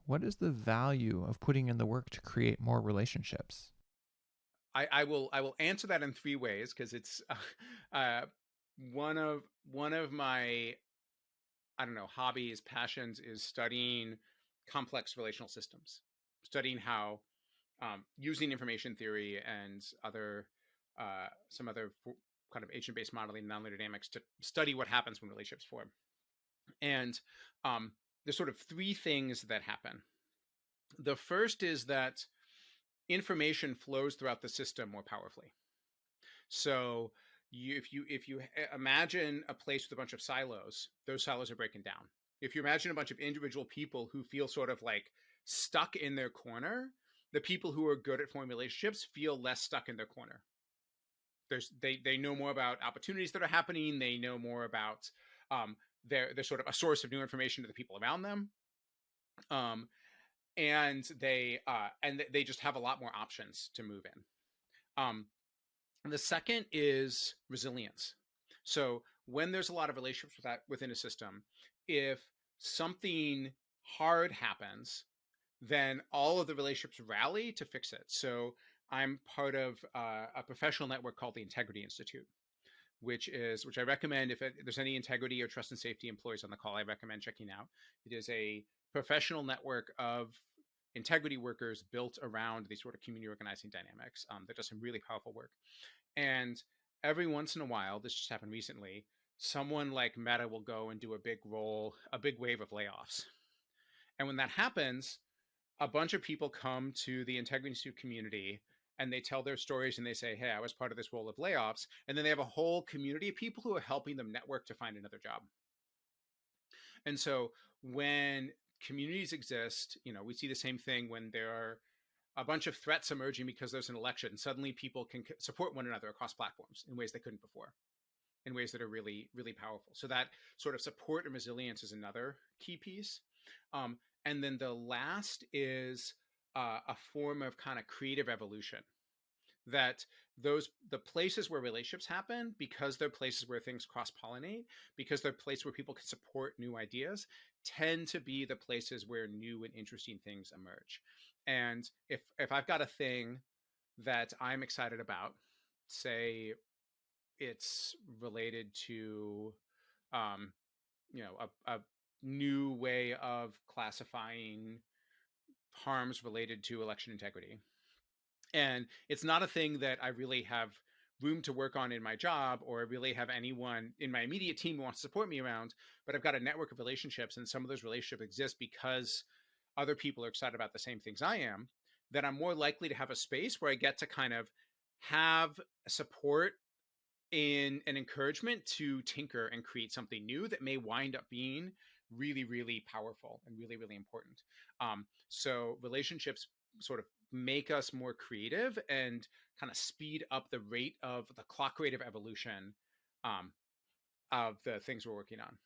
what is the value of putting in the work to create more relationships? I will answer that in three ways because it's uh, one of my, I don't know, hobbies, passions is studying complex relational systems, studying how using information theory and other some other kind of agent-based modeling, nonlinear dynamics to study what happens when relationships form. And um, there's sort of three things that happen. The first is that information flows throughout the system more powerfully. So if you imagine a place with a bunch of silos, those silos are breaking down. If you imagine a bunch of individual people who feel sort of like stuck in their corner, the people who are good at forming relationships feel less stuck in their corner. They know more about opportunities that are happening. They know more about um, they're sort of a source of new information to the people around them. Um, and they just have a lot more options to move in. The second is resilience. So when there's a lot of relationships within a system, if something hard happens, then all of the relationships rally to fix it. So I'm part of a professional network called the Integrity Institute, which I recommend if there's any integrity or trust and safety employees on the call, I recommend checking out. It is a professional network of integrity workers built around these sort of community organizing dynamics that does some really powerful work. And every once in a while, this just happened recently, someone like Meta will go and do a big wave of layoffs. And when that happens, a bunch of people come to the Integrity Institute community and they tell their stories and they say, hey, I was part of this role of layoffs. And then they have a whole community of people who are helping them network to find another job. And so when communities exist, we see the same thing when there are a bunch of threats emerging because there's an election. Suddenly people can support one another across platforms in ways they couldn't before, in ways that are really, really powerful. So that sort of support and resilience is another key piece. And then the last is a form of kind of creative evolution, that the places where relationships happen, because they're places where things cross pollinate, because they're places where people can support new ideas, tend to be the places where new and interesting things emerge. And if I've got a thing that I'm excited about, say it's related to um, a new way of classifying harms related to election integrity, and it's not a thing that I really have room to work on in my job, or I really have anyone in my immediate team who wants to support me around, but I've got a network of relationships, and some of those relationships exist because other people are excited about the same things I am, that I'm more likely to have a space where I get to kind of have support in an encouragement to tinker and create something new that may wind up being really, really powerful and really, really important. So relationships sort of make us more creative and kind of speed up the rate of the clock rate of evolution um, of the things we're working on.